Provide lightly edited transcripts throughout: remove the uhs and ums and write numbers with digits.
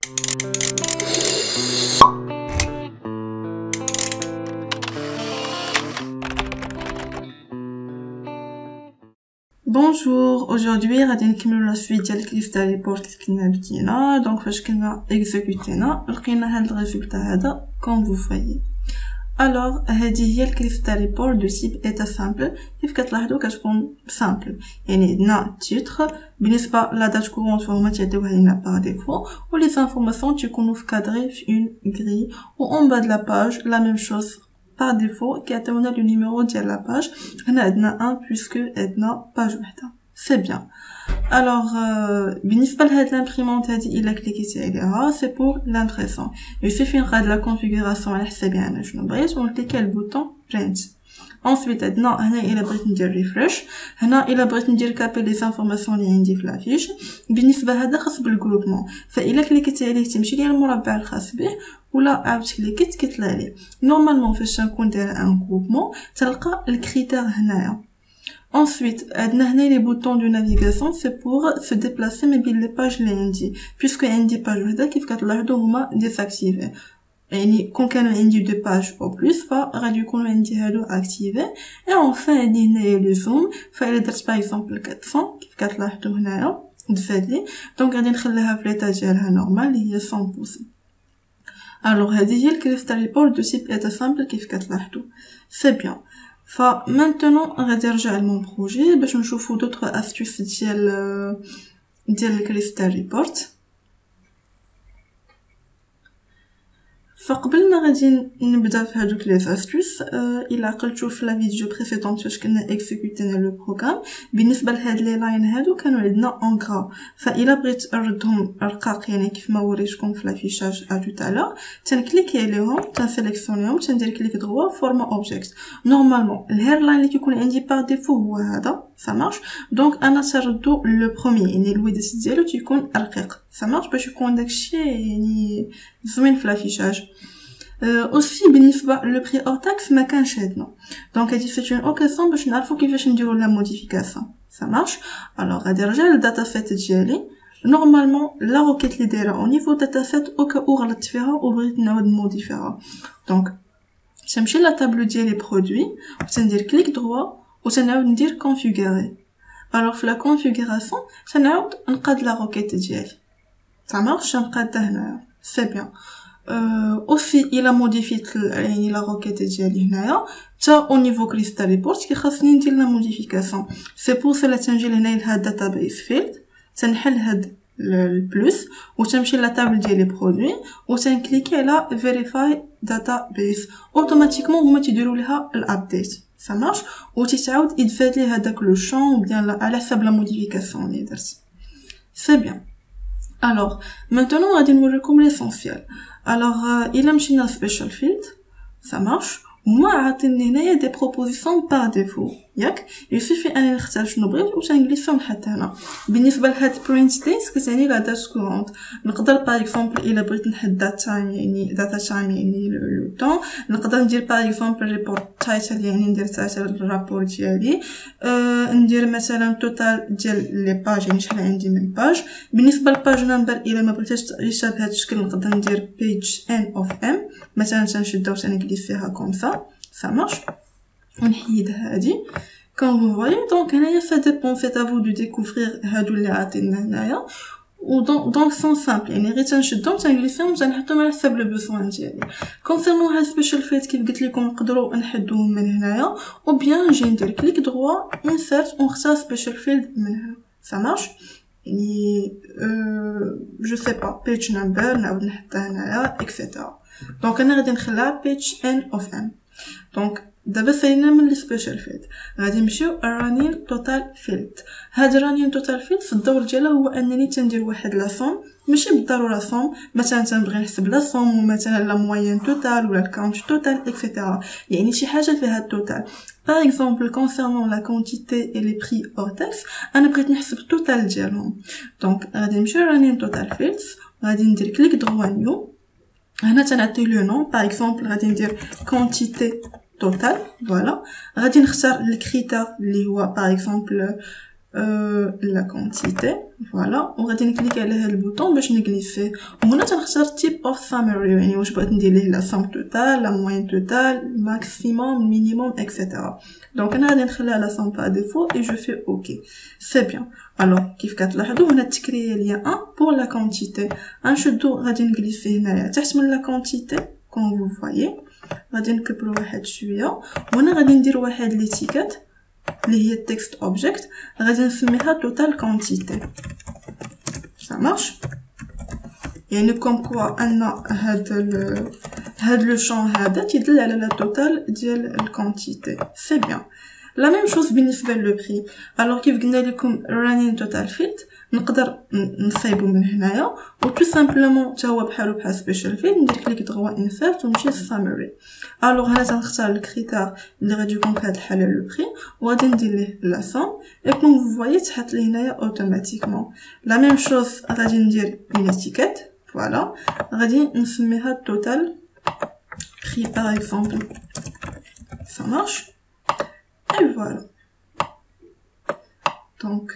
Bonjour, aujourd'hui غادي نكملوا لا سويت ديال الكليف تاع ريبورت اللي كنا بدينا. دونك فاش كنا اكزيكوتينا لقينا هاد الريزولتا هذا كوم فو فايي. الوغ هذه هي الكليف تاع ريبورت دو تيب ايتا سامبل. كيف كتلاحظوا كتكون سامبل، يعني عندنا تيتر بالنسبه لا دات كورونت فهما تيعطيوها لينا باغ ديفو، و لي انفورماسيون تيكونوا في كادري في اون غري، و اون با د لا باج لا ميم شوز par défaut كيعطيونا لو نيميرو ديال لا باج. هنا عندنا 1 puisque عندنا باج وحده. سي بيان. الوغ بالنسبه لهاد لامبريمونط هادي الا كليكيتي عليها سي بور لامبريسون، يسيفي نقاد لا كونفيغوراسيون على حسابي انا شنو بغيت ونكليكي على البوطون برينت. ensuite عندنا هنا الا بغيت ندير ريفريش، هنا الا بغيت ندير كابي لي انفورماسيون اللي عندي في لافيش. بالنسبه هذا خاص بالجروبمون، فالا كليكيتي عليه تمشي ليا المربع الخاص به، ولا عاود كليكيت كيطلع لي نورمالمون فاش نكون داير ان جروبمون تلقى الكريتير هنايا. ensuite عندنا هنا لي بوطون دو نافيغاسيون سي بور سو ديبلاسي ما بين لي باج اللي عندي، بيسكو عندي باج وحده كيف كتلاحظوا هما ديساكتيفي، يعني كون كانوا عندي دو باج او بلس فغادي يكونوا عندي هادو اكتيفي. اي اونفان عندي هنايا لو زوم، فالا درت باغ اكزومبل 400 كيف كتلاحظوا هنايا دفات لي، دونك غادي نخليها في ليطا ديالها نورمال اللي هي 100%. الوغ هذه هي الكليف تاع ريبورت دو تيب ايتا سامبل كيف كتلاحظوا. سي بيان. فمانتونون غادي نرجع لمون بروجي باش نشوفوا دوطخ استيوس ديال الكليف تاع ريبورت. فقبل ما غادي نبدا في هادوك لي استيوس، الا عقلتوا في لا فيديو بريسيدونت فاش كنا اكزيكوتينا لو بروغرام، بالنسبه لهاد لي لاين هادو كانوا عندنا اون غرا، فالا بغيت نردهم رقاق يعني كيف ما وريتكم في لافيشاج ا تو تالا، تنكليكي عليهم تنسيليكسيونيهم تندير كليك دروا فورما اوبجيكت. نورمالمون الهير لاين اللي كيكون عندي باغ ديفو هو هذا سامارش، دونك انا تردو لو بروميير يعني الويدث ديالو تيكون رقيق سامارش باش يكون داكشي يعني زوين في لافيشاج. aussi بالنسبه لو بري اور تاكس ما كانش عندنا، دونك هادي سيت اون اوكاسيون باش نعرفوا كيفاش نديروا لا موديفيكاسيون سامارش. الوغ غادي نرجع للداتا سيت ديالي. نورمالمون لا روكيت اللي دايره او نيفو داتا سيت او كا او غلطت فيها وبغيت نعاود نموديفيها، دونك تنمشي لا طابلو ديالي برودوي وتندير كليك دروا وتنعاود ندير كونفيغوري. الوغ في لا كونفيغوراسيون تنعاود نقاد لا روكيت ديالي سامارش، نقادها هنايا. سي بيان. aussi il a modifié يعني la requête ديالي هنايا حتى au niveau crystal report كيخاصني ندير لا موديفيكاسيون. سي بور سلا تنجي لهنايا لهاد داتابيس فيلد، تنحل هاد البلس وتمشي لا طابل ديالي برودوي وتنكليكي على فيريفاي داتابيس، اوتوماتيكمون هما تيديروا ليها الابديت سامارش، وتتعاود يدفات لي هذاك لو شون بيان على حساب لا موديفيكاسيون اللي درت. سي بيان. الوغ maintenant غادي نوريكم ليسونسيال. الوغ الا مشينا سبيشال فيلد سامارش، هما عاطيني هنايا دي بروبوزيسيون باغ ديفو ياك، يسيفي اني نختار شنو بغيت وتنجلسهم حتى هنا. بالنسبه لهاد برينت ديت كتعني لا دات كورونت، نقدر باغ اكزومبل الا بغيت نحد دات تايم يعني داتا تايم يعني لو طون، نقدر ندير باغ اكزومبل ريبورت تايتل يعني ندير تايتل الرابور ديالي، ندير مثلا توتال ديال لي باج يعني شحال عندي من باج. بالنسبه للباج نمبر الا ما بغيتش تعيشها بهذا الشكل نقدر ندير بيج ان اوف ام مثلا، تنشدها وتنجلسيها كوم ça marche. ونحيد هادي comme vous voyez. donc هنايا ça dépend, c'est à vous de découvrir هادو اللي عاطينا هنايا. و donc sont simple يعني غير تنشدهم تنجلسهم تنحطهم على حسب لو بوزوان ديالي. كونسيرنون هاد سبيشال فيت كيف قلت لكم نقدروا نحدوهم من هنايا، او بيان نجي ندير كليك دروا انسيرت ونختار سبيشال فيلد من هنا ça marche. يعني جو سي با بيج نمبر نعاود نحطها هنايا اكسيتيرا. دونك انا غادي نخليها بيج ان اوف ام. دونك دابا سالينا من السبيشال فيلد غادي نمشيو رانين توتال فيلد. هاد رانين توتال فيلد في الدور ديالها هو انني تندير واحد لا صوم، ماشي بالضروره صوم، مثلا تنبغي نحسب لا صوم ومثلا لا موين توتال ولا الكاونت توتال اكسيتيرا، يعني شي حاجه فيها التوتال. باغ اكزومبل كونسيرنون لا كونتيتي اي لي بري اور تاكس انا بغيت نحسب التوتال ديالهم. دونك غادي نمشيو رانين توتال فيلد غادي ندير كليك دروا نيو. هنا تنعطي لو نون باغ اكزومبل غادي ندير كونتيتي توتال فوالا. غادي نختار الكريتير اللي هو باغ اكزومبل la quantité. Voilà. وغادي نكليك على هذا البوطون باش نغليفيه. وهنا تنختار type of summary يعني واش بغيت ندير ليه la somme totale, la moyenne totale, maximum, minimum, etc. Donc انا غادي نخليها la somme par défaut et je fais OK. C'est bien. Alors كيف كتلاحظوا هنا تكريا ليا 1 pour la quantité. غنشدو غادي نغليفيه هنايا تحت من la quantité comme vous voyez. غادي نكبرو واحد شويه وهنا غادي ندير واحد ليتيكات اللي هي text object غادي نسميها total quantité. ça marche يعني كوم كوا ان هاد لو شون هذا تيدل على لا توتال ديال الكونتيتي. سي بيان. لا ميم شوز بالنسبه للبري. الوغ كيف قلنا لكم رانين توتال فيلد نقدر نصايبو من هنايا و تو سامبلومون تا هو بحال سبيشال فيلد ندير كليك دغوا انسيرت ونمشي للسامري. الوغ هنا تنختار الكريتير اللي غادي يكون في هاد الحاله لو بري وغادي ندير ليه لا سوم اي كوم فو فوايي تحط لي هنايا اوتوماتيكمون. لا ميم شوز غادي ندير اون اتيكيت. فوالا غادي نسميها توتال بري باغ اكزومبل. ça marche. et voilà. donc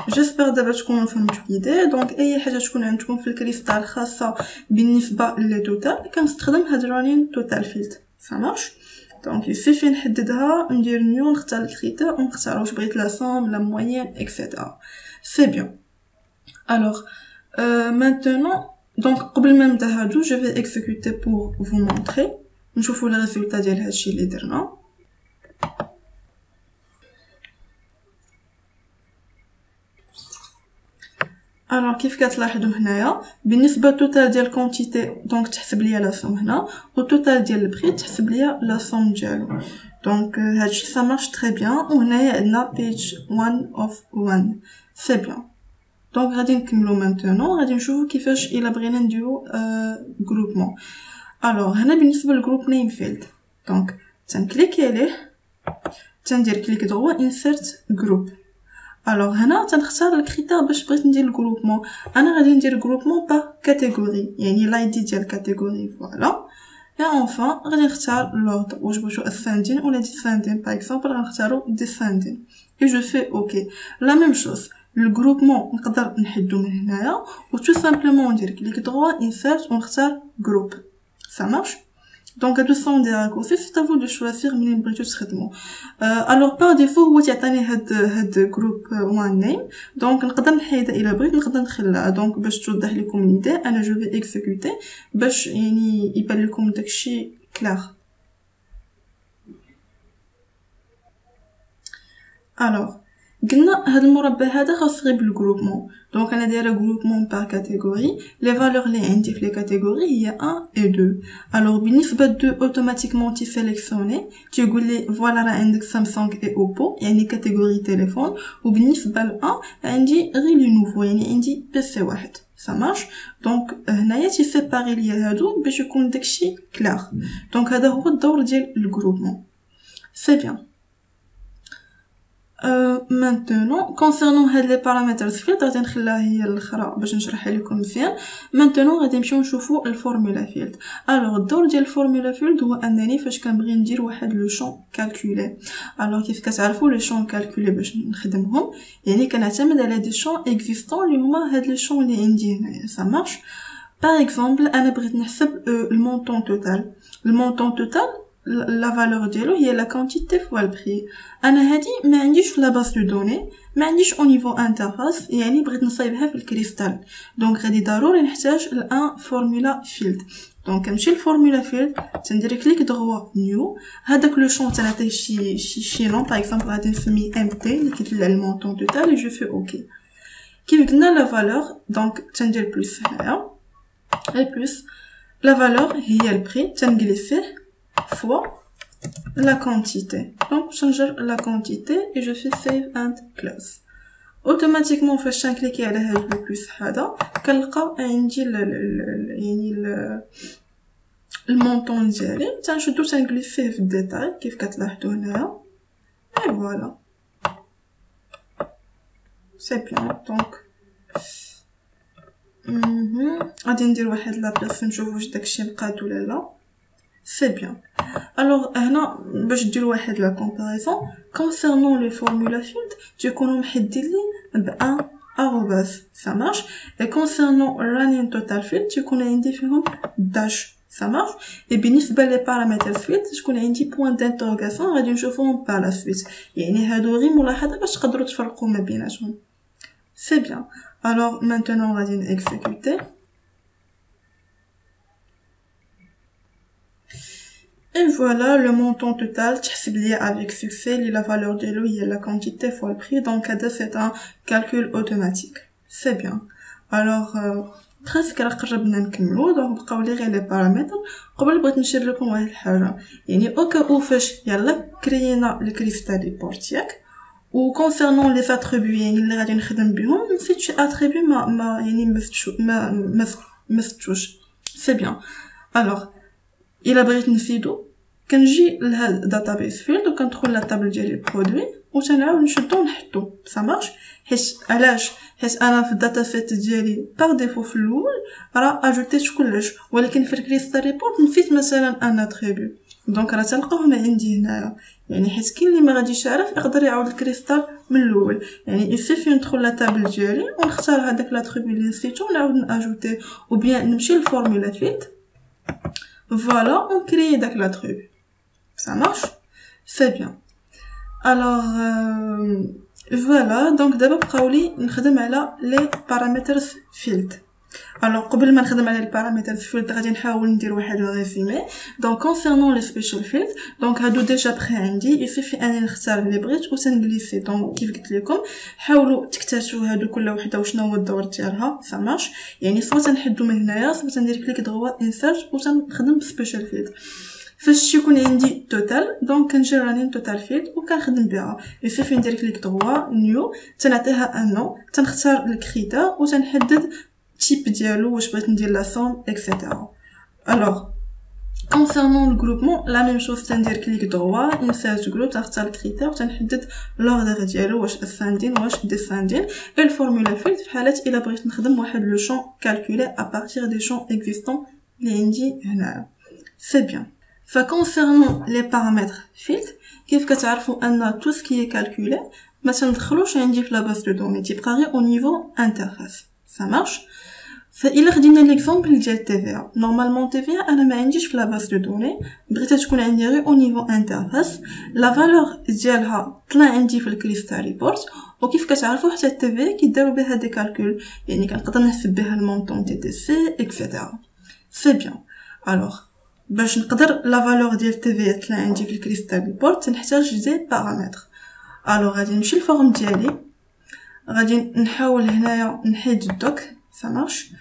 j'espère دابا تكونوا فهمتوا ليدي. دونك اي حاجه تكون عندكم في الكريستال خاصه بالنسبه لي توتال كنستخدم هاد رانين توتال فيلد. ça marche. دونك يسيفي نحددها ندير نيو نختار الكريتير ونختار واش بغيت لا سوم لا موين اكسيتيرا. سي بيان. الوغ maintenant donc قبل ما نبدا هادو je vais exécuter pour vous montrer نشوفوا لي ريزولطا ديال هادشي اللي درنا. الوغ كيف كتلاحظوا هنايا بالنسبه توتال ديال كونتيتي دونك تحسب ليا لا سوم هنا و توتال ديال البري تحسب ليا لا سوم ديالو. دونك هادشي سا مارش تري بيان. وهنايا عندنا page 1 of 1. سي بيان. دونك غادي نكملو مانتونون غادي نشوفو كيفاش الا بغينا نديرو جروبمون. الوغ هنا بالنسبه للجروب نيم فيلد دونك تنكليكي عليه تندير كليك دروا انسيرت جروب. الوغ هنا تنختار الكريتير باش بغيت ندير الجروبمون. انا غادي ندير جروبمون با كاتيجوري يعني لايدي ديال كاتيجوري. فوالا. et enfin غادي نختار l'ordre واش بغيتو ascending ولا descending. par exemple غنختارو descending et je fais OK. la même chose le groupement نقدر نحدو من هنايا و tout simplement ندير كليك droit insert ونختار group. ça marche. donc هادو سون دي راكورسي سي تافو دو شوازير منين بغيتو تخدمو. الوغ بار ديفو هو تيعطيني هاد جروب وان نيم دونك نقدر نحيدها الا بغيت نقدر نخليها. دونك باش توضح لكم ليدي انا جو في اكزيكوتي باش يعني يبان لكم داكشي كلار. الوغ قلنا هاد المربع هذا خاص غير بالجروبمون. دونك انا دايره جروبمون بار كاتيجوري. لي فالور اللي عندي في لي كاتيجوري هي 1 و 2. الوغ بالنسبه ل 2 اوتوماتيكمون تي سيليكسيوني تيقول لي فوالا راه عندك سامسونج اي اوبو يعني كاتيجوري تليفون. وبالنسبه ل 1 عندي غير لي نوفو يعني عندي بي سي واحد. ça marche. دونك هنايا تي سيباري ليا هادو باش يكون داكشي كلار. دونك هذا هو الدور ديال الجروبمون. سي بيان. maintenant concernant هاد لي بارامترز فيلد غادي نخليها هي الاخرى باش نشرحها لكم مزيان. maintenant غادي نمشيو نشوفوا الفورمولا فيلد. الوغ الدور ديال الفورمولا فيلد هو انني فاش كنبغي ندير واحد لو شون كالكولي. الوغ كيف كتعرفوا لي شون كالكولي باش نخدمهم يعني كنعتمد على دي شون اكزيستون اللي هما هاد لي شون اللي عندي هنايا. ça marche. par exemple انا بغيت نحسب المونطون توتال. المونطون توتال la valeur ديالو هي la quantité fois le prix. انا هادي ما عنديش في لا باس دو دوني ما عنديش او نيفو انترفاس يعني بغيت نصايبها في الكريستال. دونك غادي ضروري نحتاج الان فورمولا فيلد. دونك كنمشي للفورمولا فيلد تندير كليك دروا نيو. هذاك لو شون تنعطيه شي نون باغ اكزومبل غادي نسميه ام تي اللي كيدل على المونطون توتال. جو في اوكي. كيف قلنا لا فالور دونك تندير بلس هنايا اي بلس لا فالور هي البري تنغليفيه fois la quantité. Donc changer la quantité et je fais save and close. automatiquement فاش نكليكي على هاد لو بلس هذا كنلقى عندي يعني المونطون ديالي تنشدو تنغليفيه في الديتاي كيف كتلاحظوا هنايا. اي فوالا. سي بيان. دونك غادي ندير واحد لا بلاصه نشوف واش داكشي مقاد ولا لا. c'est bien. Alors هنا باش دير واحد لا comparaison concernant les formules field تيكونوا محددين لي ب 1 arrobas ça marche et concernant running total field تيكون عندي فيهم dash ça marche et بالنسبه لي paramètres field تكون عندي point d'interrogation غادي نشوفوهم par la suite يعني هادو غير ملاحظه باش تقدروا تفرقوا ما بيناتهم c'est bien alors maintenant غادي نexécuter et voilà le montant total تحسب لي avec succès اللي la valeur ديالو هي la quantité fois le prix donc هذا c'est un calcul automatique c'est bien alors presque راه قربنا نكملو دونك بقاو لي غير لي بارامتر قبل بغيت نشير لكم واحد الحاجه يعني اوكا فاش يلا كريينا الكريستال ريبورت ياك و concernant les attributs يعني اللي غادي نخدم بهم نسيت شي اتريبي ما يعني ما فتوش سي بيان alors الا بغيت نزيدو كنجي لهاد الداتابيس فيلد وكندخل للطابل ديال البرودوي وتنعاود نشدو ونحطو ça marche علاش حيت انا في الداتا سيت ديالي باغ ديفو في الاول راه اجوتيت كلش ولكن في الكريستال ريبورت نسيت مثلا ان اتريبيو دونك راه تلقاوهم عندي هنايا يعني حيت كاين اللي ما غاديش يعرف يقدر يعاود الكريستال من الاول يعني يسيفي ندخل للطابل ديالي ونختار هذاك لاتريبيو اللي نسيتو ونعاود ناجوتي ou bien نمشي للفورمولا فيلد voilà on crée داك l'attribut ça marche c'est bien alors voilà donc دابا بقاو لي نخدم على لي paramètres field alors قبل ما نخدم على البارامترز فيلد غادي نحاول ندير واحد الريزومي دونك concernant les special fields دونك هادو ديجا بخي عندي يسيفي اني نختار اللي بغيت وتنغليسي دونك كيف قلت لكم حاولوا تكتشفوا هادو كل وحده وشنو هو الدور ديالها ça marche يعني سواء تنحدو من هنايا سواء تندير كليك دغوا انسيرت وتنخدم بسبيشال فيلد فاش يكون عندي توتال دونك كنجي رانين توتال فيلد وكنخدم بها يسيفي ندير كليك دغوا نيو تنعطيها ان نو تنختار الكريتير وتنحدد type ديالو واش بغيت ندير لا سوم etc. alors concernant le groupement la même chose تندير كليك droit insert group تختار الكريتير وتنحدد l'ordre ديالو واش ascending واش descending et le formula field في حاله الا بغيت نخدم واحد لو شون calculé à partir des champs existants اللي عندي هنا c'est bien فconcernant les paramètres field كيف كتعرفوا ان tout ce qui est calculé ما تندخلوش عندي في la base de données تيبقى غير au niveau interface ça marche فإلا خدينا ليكزامبل ديال TVA نورمالمون TVA انا ما عنديش في لا باز دو دوني بغيتها تكون عندي غير او نيفو انترفاس لا فالور ديالها طلع عندي في الكريستال ريبورت وكيف كتعرفوا حتى TVA كيداروا بها دي كالكول يعني كنقدر نحسب بها المونطون تي تي سي اكسيتيرا سي بيان الوغ باش نقدر لا فالور ديال TVA طلع عندي في الكريستال ريبورت تنحتاج دي بارامتر الوغ غادي نمشي للفورم ديالي غادي نحاول هنايا نحيد الدوك ça marche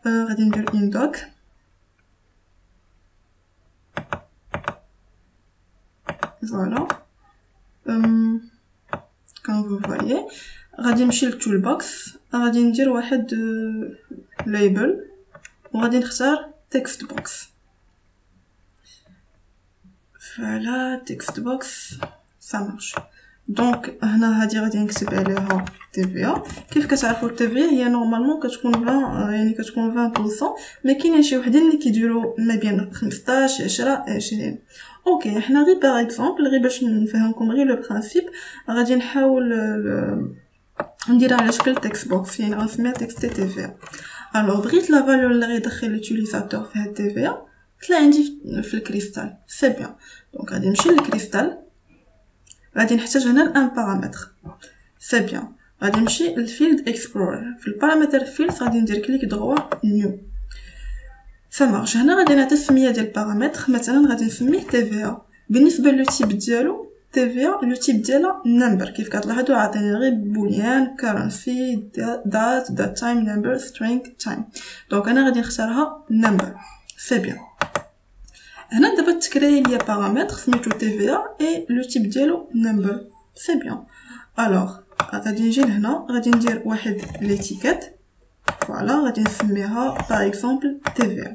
غادي ندير in doc voilà comme vous voyez غادي نمشي للتول بوكس غادي ندير واحد label وغادي نختار text box voilà text box ça marche دونك هنا هادي غادي نكتب عليها TVA كيف كتعرفوا TVA هي نورمالمون كتكون 20 يعني كتكون 20% ما كاينين شي وحدين اللي كيديروا ما بين 15 10 20 اوكي حنا غير باغ اكزومبل غير باش نفهمكم غير لو برينسيپ غادي نحاول نديرها على شكل تكست بوكس يعني غنسميها تكست TVA الوغ بغيت لا فالور اللي غيدخل لوتيليزاتور في هاد TVA طلع عندي في الكريستال سي بيان دونك غادي نمشي للكريستال غادي نحتاج هنا ان بارامتر سي بيان غادي نمشي للفيلد اكسبلورر في البارامتر فيلد غادي ندير كليك دغوا نيو سا مارش هنا غادي نعطي السميه ديال البارامتر مثلا غادي نسميه TVA بالنسبه لو تيب ديالو TVA لو تيب ديالها نمبر كيف كتلاحظوا عطيني غير بوليان كرنسي دات تايم نمبر سترينغ تايم دونك انا غادي نختارها نمبر سي بيان هنا دابا تكري ليا بارامتر سميتو TVA اي لو تيب ديالو نمبر سي بيان الوغ غادي نجي لهنا غادي ندير واحد ليتيكيت فوالا غادي نسميها باغ اكزومبل TVA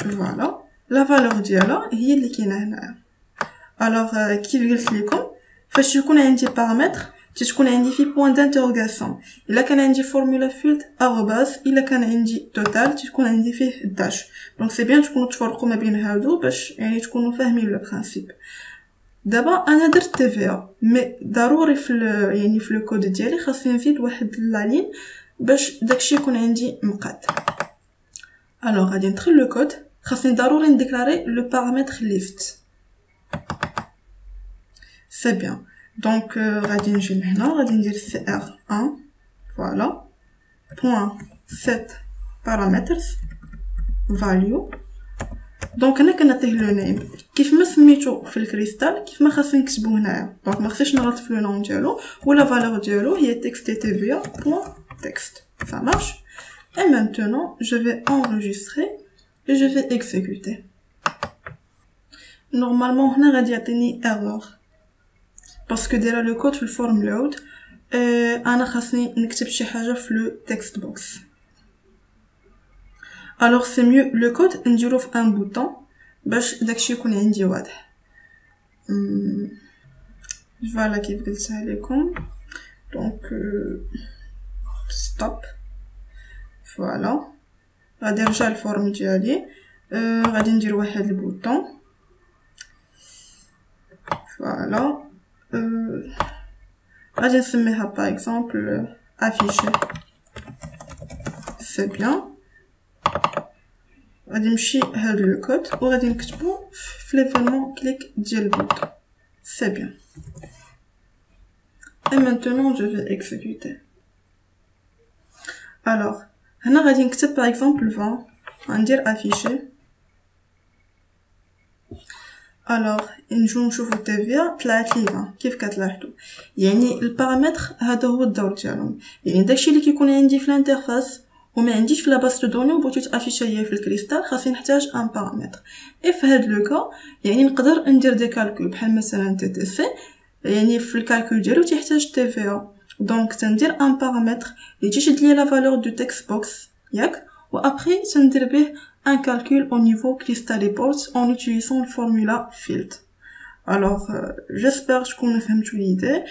فوالا لا فالور ديالها هي اللي كاينه هنا الوغ كيف قلت لكم فاش يكون عندي بارامتر تتكون عندي في بوين دانتيروغاسيون. الا كان عندي فورمولا فيلد ارباس، الا كان عندي توتال تتكون عندي فيه داش. دونك سي بيان تكونوا تفرقوا ما بين هادو باش يعني تكونوا فاهمين لو برينسيپ. دابا انا درت تي في ا، مي ضروري في يعني في لو كود ديالي خاصني نزيد واحد لا لين باش داكشي يكون عندي مقاد. الوغ غادي ندخل لو كود، خاصني ضروري نديكلاري لو بارامتر ليفت. سي بيان. دونك غادي نجي لهنا، غادي ندير سي ار 1 فوالا بوين سيت بارامترز فاليو. دونك هنا كنعطيه لو نيم كيف ما سميتو في الكريستال كيف ما خاصني نكتبو هنايا. دونك ما خصنيش نغلط في لو نون ديالو، ولا فالور ديالو هي texte.txt. Ça marche. Et maintenant je vais enregistrer et je vais exécuter. Normalement هنا غادي يعطيني error parce que دايره لو كود في الفورم لود. انا خاصني نكتب شي حاجه في لو تكست بوكس. alors c'est mieux le code نديرو في un bouton باش داكشي يكون عندي واضح. فوالا كيف قلتها لكم. دونك ستوب. فوالا غادي نرجع الفورم ديالي. غادي ندير واحد البوطون. فوالا غادي نسميها باغ اكزومبل افيشي. سي بيان. غادي نمشي هاد لو كود وغادي نكتبو في ليفينمون كليك ديال البوطون. سي بيان. et maintenant je vais exécuter. alors هنا غادي نكتب par exemple 20 غندير afficher. alors نجيو نشوفو التيفيا طلعت لي 20 كيف كتلاحظوا. يعني البارامتر هذا هو الدور ديالهم. يعني داكشي اللي كيكون عندي في الانترفاس وما عنديش في لاباس دو دوني وبغيت تافيشا هي في الكريستال، خاصني نحتاج ان بارامتر. اي في هاد لو كا يعني نقدر ندير دي كالكول بحال مثلا تي تي سي، يعني في الكالكول ديالو تيحتاج تي في ا. دونك تندير ان بارامتر اللي تيشد لي لا فالور دو تكست بوكس ياك، و ابري تندير به ان كالكول au niveau crystal report en utilisant le formula field. alors j'espère تكونوا فهمتوا ليدي.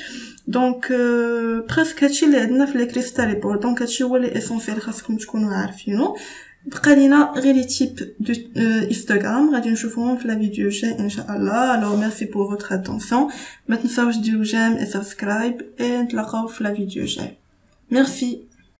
دونك بريسك هادشي اللي عندنا في لي كريستال ريبورت. دونك هادشي هو لي اسونسيال خاصكم تكونوا عارفينو. بقى لينا غير لي تيب دو انستغرام غادي نشوفوهم في لا فيديو جاي ان شاء الله. alors merci pour votre attention. ما تنساوش ديروا جيم et سبسكرايب et نتلاقاو في لا فيديو جاي. merci.